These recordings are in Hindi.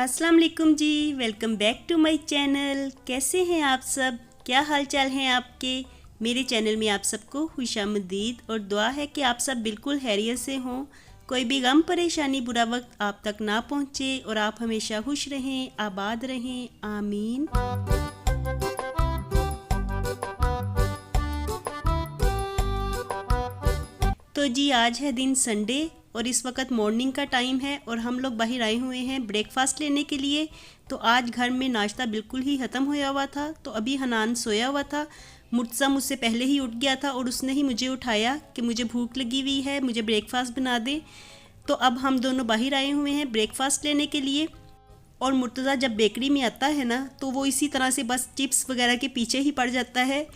अस्सलाम वालेकुम जी, welcome back to my channel. कैसे हैं आप सब? क्या हाल चाल हैं आपके? मेरे चैनल में आप सबको खुशामदीद और दुआ है कि आप सब बिल्कुल खैरियत से हों। कोई भी गम परेशानी बुरा वक्त आप तक ना पहुँचे और आप हमेशा खुश रहें, आबाद रहें, आमीन। तो जी आज है दिन संडे और इस वक्त मॉर्निंग का टाइम है और हम लोग बाहर आए हुए हैं ब्रेकफास्ट लेने के लिए। तो आज घर में नाश्ता बिल्कुल ही ख़त्म होया हुआ था, तो अभी हनान सोया हुआ था। मुर्तज़ा मुझसे पहले ही उठ गया था और उसने ही मुझे उठाया कि मुझे भूख लगी हुई है, मुझे ब्रेकफास्ट बना दे। तो अब हम दोनों बाहर आए हुए हैं ब्रेकफास्ट लेने के लिए। और मुर्तज़ा जब बेकरी में आता है ना, तो वो इसी तरह से बस चिप्स वगैरह के पीछे ही पड़ जाता है।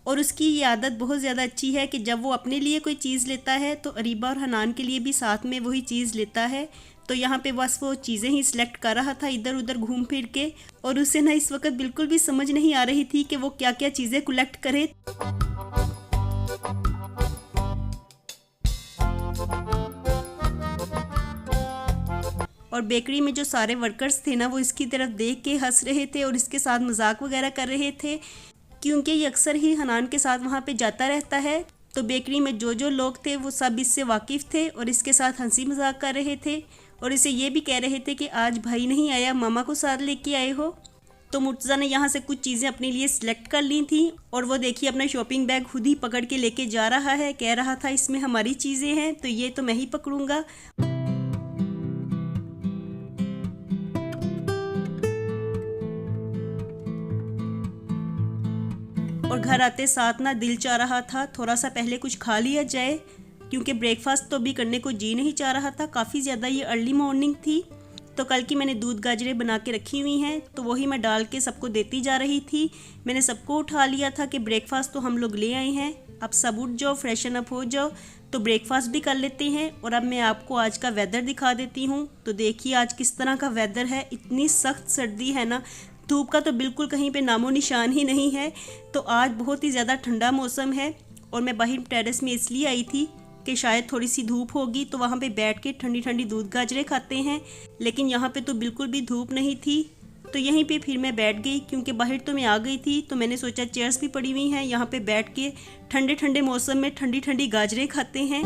और उसकी ये आदत बहुत ज़्यादा अच्छी है कि जब वो अपने लिए कोई चीज़ लेता है तो अरीबा और हनान के लिए भी साथ में वही चीज़ लेता है। तो यहाँ पे बस वो चीज़ें ही सिलेक्ट कर रहा था इधर उधर घूम फिर के, और उसे ना इस वक्त बिल्कुल भी समझ नहीं आ रही थी कि वो क्या क्या चीज़ें कलेक्ट करे। और बेकरी में जो सारे वर्कर्स थे ना, वो इसकी तरफ देख के हंस रहे थे और इसके साथ मजाक वगैरह कर रहे थे, क्योंकि ये अक्सर ही हनान के साथ वहाँ पे जाता रहता है। तो बेकरी में जो जो लोग थे वो सब इससे वाकिफ़ थे और इसके साथ हंसी मजाक कर रहे थे और इसे ये भी कह रहे थे कि आज भाई नहीं आया, मामा को साथ लेके आए हो। तो मुर्तज़ा ने यहाँ से कुछ चीज़ें अपने लिए सिलेक्ट कर ली थी और वो देखिए अपना शॉपिंग बैग खुद ही पकड़ के लेके जा रहा है। कह रहा था इसमें हमारी चीज़ें हैं तो ये तो मैं ही पकड़ूंगा। और घर आते साथ ना दिल चाह रहा था थोड़ा सा पहले कुछ खा लिया जाए, क्योंकि ब्रेकफास्ट तो भी करने को जी नहीं चाह रहा था। काफ़ी ज़्यादा ये अर्ली मॉर्निंग थी। तो कल की मैंने दूध गाजरें बना के रखी हुई हैं, तो वही मैं डाल के सबको देती जा रही थी। मैंने सबको उठा लिया था कि ब्रेकफास्ट तो हम लोग ले आए हैं, अब सब उठ जाओ, फ्रेशन अप हो जाओ, तो ब्रेकफास्ट भी कर लेते हैं। और अब मैं आपको आज का वेदर दिखा देती हूँ। तो देखिए आज किस तरह का वेदर है। इतनी सख्त सर्दी है ना, धूप का तो बिल्कुल कहीं पे नामो निशान ही नहीं है। तो आज बहुत ही ज़्यादा ठंडा मौसम है और मैं बाहर टेरेस में इसलिए आई थी कि शायद थोड़ी सी धूप होगी तो वहाँ पे बैठ के ठंडी ठंडी दूध गाजरें खाते हैं। लेकिन यहाँ पे तो बिल्कुल भी धूप नहीं थी, तो यहीं पे फिर मैं बैठ गई, क्योंकि बाहर तो मैं आ गई थी। तो मैंने सोचा चेयर्स भी पड़ी हुई हैं, यहाँ पे बैठ के ठंडे ठंडे मौसम में ठंडी ठंडी गाजरें खाते हैं।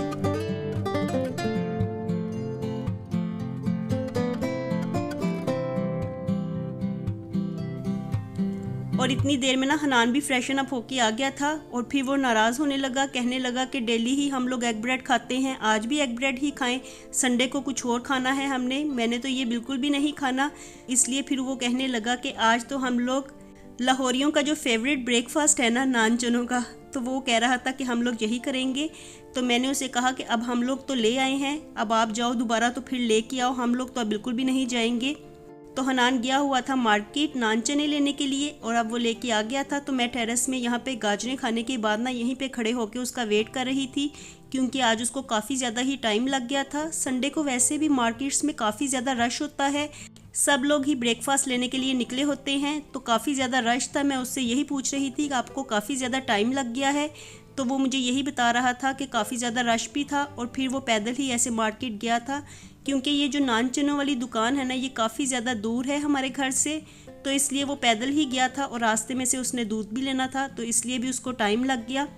और इतनी देर में ना हनान भी फ्रेशन अप होके आ गया था और फिर वो नाराज़ होने लगा, कहने लगा कि डेली ही हम लोग एग ब्रेड खाते हैं, आज भी एग ब्रेड ही खाएं, संडे को कुछ और खाना है हमने। मैंने तो ये बिल्कुल भी नहीं खाना। इसलिए फिर वो कहने लगा कि आज तो हम लोग लाहौरियों का जो फेवरेट ब्रेकफास्ट है ना, नान चनों का, तो वो कह रहा था कि हम लोग यही करेंगे। तो मैंने उसे कहा कि अब हम लोग तो ले आए हैं, अब आप जाओ दोबारा तो फिर ले के आओ, हम लोग तो अब बिल्कुल भी नहीं जाएंगे। तो हनान गया हुआ था मार्केट नान चने लेने के लिए और अब वो लेके आ गया था। तो मैं टेरेस में यहाँ पे गाजरें खाने के बाद ना यहीं पे खड़े होके उसका वेट कर रही थी, क्योंकि आज उसको काफ़ी ज़्यादा ही टाइम लग गया था। संडे को वैसे भी मार्केट्स में काफ़ी ज़्यादा रश होता है, सब लोग ही ब्रेकफास्ट लेने के लिए निकले होते हैं, तो काफ़ी ज़्यादा रश था। मैं उससे यही पूछ रही थी कि आपको काफ़ी ज़्यादा टाइम लग गया है, तो वो मुझे यही बता रहा था कि काफ़ी ज़्यादा रश भी था और फिर वो पैदल ही ऐसे मार्केट गया था, क्योंकि ये जो नान चनों वाली दुकान है ना, ये काफ़ी ज़्यादा दूर है हमारे घर से, तो इसलिए वो पैदल ही गया था और रास्ते में से उसने दूध भी लेना था, तो इसलिए भी उसको टाइम लग गया।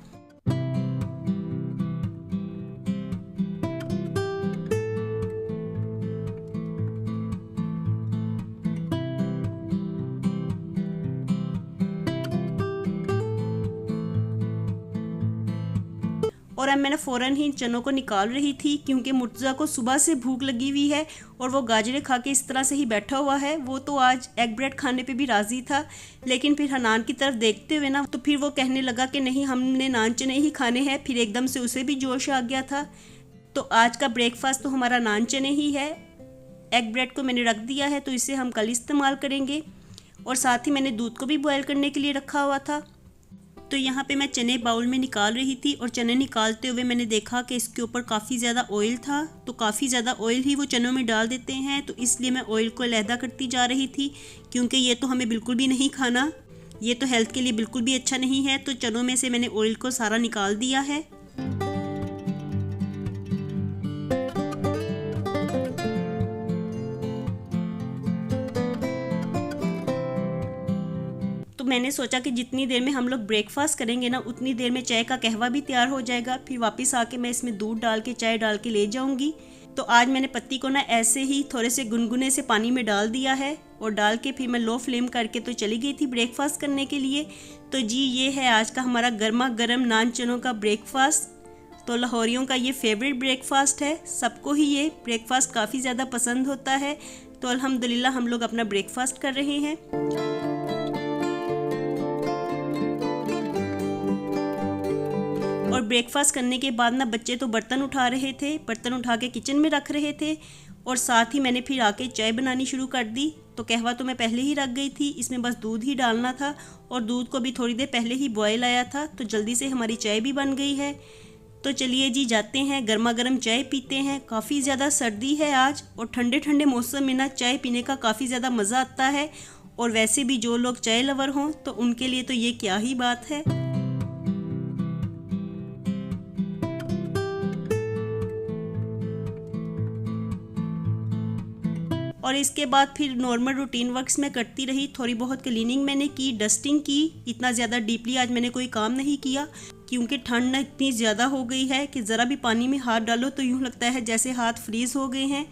और अब मैंने फ़ौरन ही चनों को निकाल रही थी, क्योंकि मुर्तज़ा को सुबह से भूख लगी हुई है और वो गाजरें खा के इस तरह से ही बैठा हुआ है। वो तो आज एग ब्रेड खाने पे भी राज़ी था, लेकिन फिर हनान की तरफ देखते हुए ना, तो फिर वो कहने लगा कि नहीं, हमने नान चने ही खाने हैं। फिर एकदम से उसे भी जोश आ गया था। तो आज का ब्रेकफास्ट तो हमारा नान चने ही है। एग ब्रेड को मैंने रख दिया है, तो इसे हम कल इस्तेमाल करेंगे। और साथ ही मैंने दूध को भी बॉयल करने के लिए रखा हुआ था। तो यहाँ पे मैं चने बाउल में निकाल रही थी और चने निकालते हुए मैंने देखा कि इसके ऊपर काफ़ी ज़्यादा ऑयल था, तो काफ़ी ज़्यादा ऑयल ही वो चनों में डाल देते हैं, तो इसलिए मैं ऑयल को अलहदा करती जा रही थी, क्योंकि ये तो हमें बिल्कुल भी नहीं खाना, ये तो हेल्थ के लिए बिल्कुल भी अच्छा नहीं है। तो चनों में से मैंने ऑयल को सारा निकाल दिया है। मैंने सोचा कि जितनी देर में हम लोग ब्रेकफास्ट करेंगे ना उतनी देर में चाय का कहवा भी तैयार हो जाएगा। फिर वापस आके मैं इसमें दूध डाल के चाय डाल के ले जाऊंगी। तो आज मैंने पत्ती को ना ऐसे ही थोड़े से गुनगुने से पानी में डाल दिया है और डाल के फिर मैं लो फ्लेम करके तो चली गई थी ब्रेकफास्ट करने के लिए। तो जी ये है आज का हमारा गर्मा गर्म नान चनों का ब्रेकफास्ट। तो लाहौरियों का ये फेवरेट ब्रेकफास्ट है, सबको ही ये ब्रेकफास्ट काफ़ी ज़्यादा पसंद होता है। तो अल्हम्दुलिल्लाह हम लोग अपना ब्रेकफास्ट कर रहे हैं। और ब्रेकफास्ट करने के बाद ना बच्चे तो बर्तन उठा रहे थे, बर्तन उठा के किचन में रख रहे थे और साथ ही मैंने फिर आके चाय बनानी शुरू कर दी। तो कहवा तो मैं पहले ही रख गई थी, इसमें बस दूध ही डालना था और दूध को भी थोड़ी देर पहले ही बॉयल आया था तो जल्दी से हमारी चाय भी बन गई है। तो चलिए जी जाते हैं गर्मा गर्म चाय पीते हैं। काफ़ी ज़्यादा सर्दी है आज और ठंडे ठंडे मौसम में ना चाय पीने का काफ़ी ज़्यादा मज़ा आता है। और वैसे भी जो लोग चाय लवर हों तो उनके लिए तो ये क्या ही बात है। और इसके बाद फिर नॉर्मल रूटीन वर्क्स में करती रही, थोड़ी बहुत क्लीनिंग मैंने की, डस्टिंग की। इतना ज़्यादा डीपली आज मैंने कोई काम नहीं किया क्योंकि ठंड इतनी ज़्यादा हो गई है कि ज़रा भी पानी में हाथ डालो तो यूँ लगता है जैसे हाथ फ्रीज़ हो गए हैं।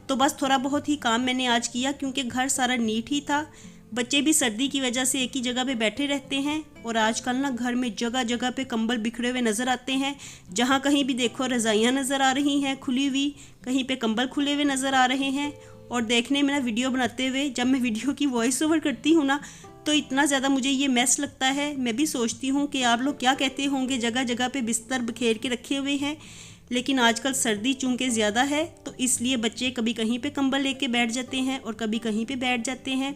तो बस थोड़ा बहुत ही काम मैंने आज किया क्योंकि घर सारा नीट ही था। बच्चे भी सर्दी की वजह से एक ही जगह पे बैठे रहते हैं और आजकल ना घर में जगह जगह पे कंबल बिखरे हुए नज़र आते हैं। जहाँ कहीं भी देखो रज़ाइयाँ नज़र आ रही हैं खुली हुई, कहीं पे कंबल खुले हुए नज़र आ रहे हैं। और देखने में ना वीडियो बनाते हुए जब मैं वीडियो की वॉइस ओवर करती हूँ ना तो इतना ज़्यादा मुझे ये मैस लगता है। मैं भी सोचती हूँ कि आप लोग क्या कहते होंगे, जगह जगह पे बिस्तर बिखेर के रखे हुए हैं। लेकिन आजकल सर्दी चूँकि ज़्यादा है तो इसलिए बच्चे कभी कहीं पे कंबल लेके बैठ जाते हैं और कभी कहीं पे बैठ जाते हैं।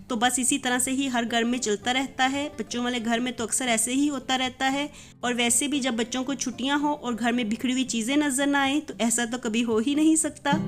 तो बस इसी तरह से ही हर घर में चलता रहता है। बच्चों वाले घर में तो अक्सर ऐसे ही होता रहता है। और वैसे भी जब बच्चों को छुट्टियाँ हो और घर में बिखरी हुई चीज़ें नज़र ना आए तो ऐसा तो कभी हो ही नहीं सकता।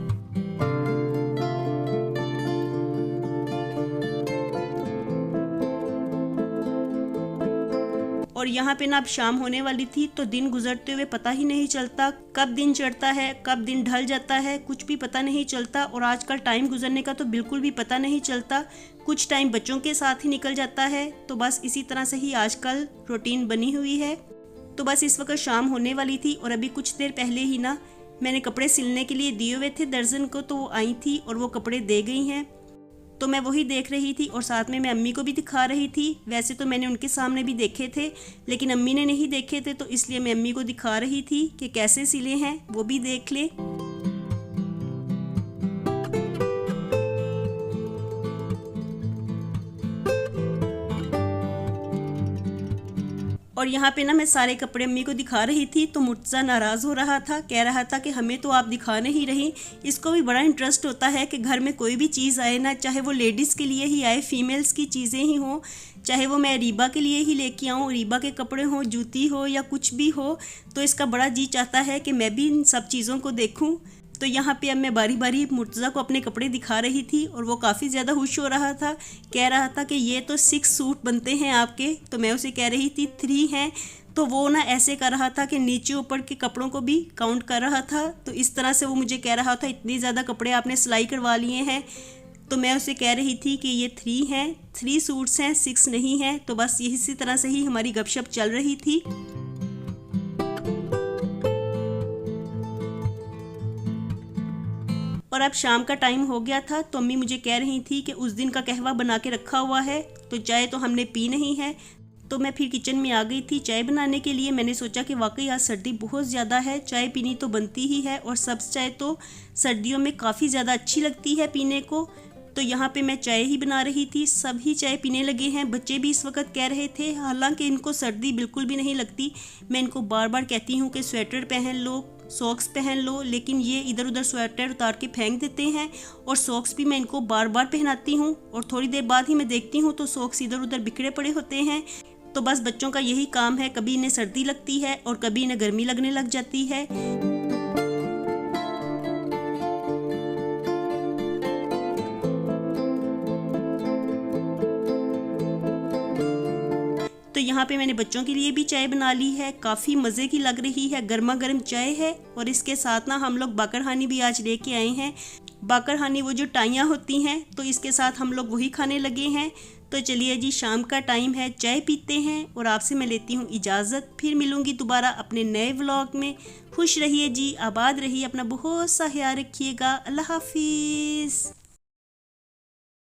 और यहाँ पे ना अब शाम होने वाली थी तो दिन गुजरते हुए पता ही नहीं चलता, कब दिन चढ़ता है कब दिन ढल जाता है कुछ भी पता नहीं चलता। और आजकल टाइम गुजरने का तो बिल्कुल भी पता नहीं चलता, कुछ टाइम बच्चों के साथ ही निकल जाता है। तो बस इसी तरह से ही आजकल रूटीन बनी हुई है। तो बस इस वक्त शाम होने वाली थी और अभी कुछ देर पहले ही ना मैंने कपड़े सिलने के लिए दिए हुए थे दर्जन को, तो वो आई थी और वो कपड़े दे गई हैं। तो मैं वही देख रही थी और साथ में मैं अम्मी को भी दिखा रही थी। वैसे तो मैंने उनके सामने भी देखे थे लेकिन अम्मी ने नहीं देखे थे तो इसलिए मैं अम्मी को दिखा रही थी कि कैसे सिले हैं, वो भी देख ले। और यहाँ पे ना मैं सारे कपड़े अम्मी को दिखा रही थी तो मुर्तज़ा नाराज़ हो रहा था, कह रहा था कि हमें तो आप दिखा नहीं रही। इसको भी बड़ा इंटरेस्ट होता है कि घर में कोई भी चीज़ आए ना, चाहे वो लेडीज़ के लिए ही आए, फीमेल्स की चीज़ें ही हों, चाहे वो मैं रीबा के लिए ही लेके आऊँ, रीबा के कपड़े हों, जूती हो या कुछ भी हो, तो इसका बड़ा जी चाहता है कि मैं भी इन सब चीज़ों को देखूँ। तो यहाँ पे अब मैं बारी बारी मुर्तज़ा को अपने कपड़े दिखा रही थी और वो काफ़ी ज़्यादा खुश हो रहा था, कह रहा था कि ये तो 6 सूट बनते हैं आपके। तो मैं उसे कह रही थी 3 हैं। तो वो ना ऐसे कर रहा था कि नीचे ऊपर के कपड़ों को भी काउंट कर रहा था। तो इस तरह से वो मुझे कह रहा था इतनी ज़्यादा कपड़े आपने सिलाई करवा लिए हैं। तो मैं उसे कह रही थी कि ये 3 हैं, 3 सूट्स हैं, 6 नहीं हैं। तो बस इसी तरह से ही हमारी गपशप चल रही थी। और अब शाम का टाइम हो गया था तो अम्मी मुझे कह रही थी कि उस दिन का कहवा बना के रखा हुआ है तो चाय तो हमने पी नहीं है। तो मैं फिर किचन में आ गई थी चाय बनाने के लिए। मैंने सोचा कि वाकई आज सर्दी बहुत ज़्यादा है, चाय पीनी तो बनती ही है और सब्ज़ चाय तो सर्दियों में काफ़ी ज़्यादा अच्छी लगती है पीने को। तो यहाँ पे मैं चाय ही बना रही थी, सभी चाय पीने लगे हैं। बच्चे भी इस वक्त कह रहे थे, हालांकि इनको सर्दी बिल्कुल भी नहीं लगती। मैं इनको बार बार कहती हूँ कि स्वेटर पहन लो, सॉक्स पहन लो, लेकिन ये इधर उधर स्वेटर उतार के फेंक देते हैं। और सॉक्स भी मैं इनको बार बार पहनाती हूँ और थोड़ी देर बाद ही मैं देखती हूँ तो सॉक्स इधर उधर बिखरे पड़े होते हैं। तो बस बच्चों का यही काम है, कभी इन्हें सर्दी लगती है और कभी इन्हें गर्मी लगने लग जाती है। तो यहाँ पे मैंने बच्चों के लिए भी चाय बना ली है, काफ़ी मज़े की लग रही है, गर्मा गर्म चाय है। और इसके साथ ना हम लोग बाकरहानी भी आज लेके आए हैं। बाकर हानी वो जो टाइयाँ होती हैं, तो इसके साथ हम लोग वही खाने लगे हैं। तो चलिए जी, शाम का टाइम है, चाय पीते हैं और आपसे मैं लेती हूँ इजाज़त। फिर मिलूँगी दोबारा अपने नए व्लॉग में। खुश रहिए जी, आबाद रहिए, अपना बहुत सा ख्याल रखिएगा। अल्लाह हाफिज़।